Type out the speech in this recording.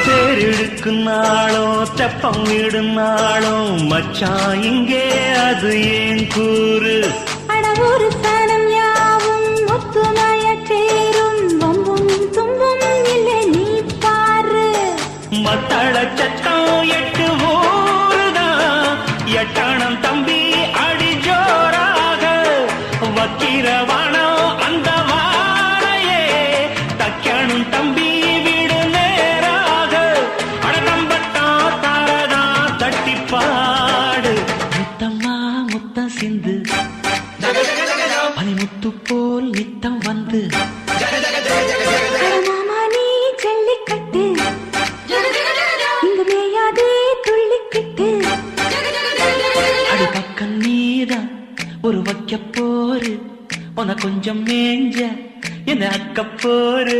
தேரெடுக்கும் நாளும் தெப்பம் விடும் நாளும் மச்சான் இங்கே அது ஏன் கூறு அடவொரு சனம் யாவும் ஒத்துமைய சேரும் வம்பும் தும்பும் இல்லை நீ பாரு மத்தள சட்டம் 8 ஊருதான் எட்டணம் தம்பி அடி ஜோராக வக்கிரவானம் அந்த வாழையே தக்கணும் தம்பி வீடு நேராக அடதம்பட்டம் தாரதா தட்டிப்பாடு முத்தம்மா முத்தம் சிந்து பனிமுத்து போல் நித்தம் வந்து மாமா நீ ஜல்லிக்கட்டு இங்கு மேயாதே துள்ளிக்கிட்டு அடி பக்கம் நீதான் ஒரு வைக்க போரு உன கொஞ்சம் மேஞ்ச என்ன அக்க போரு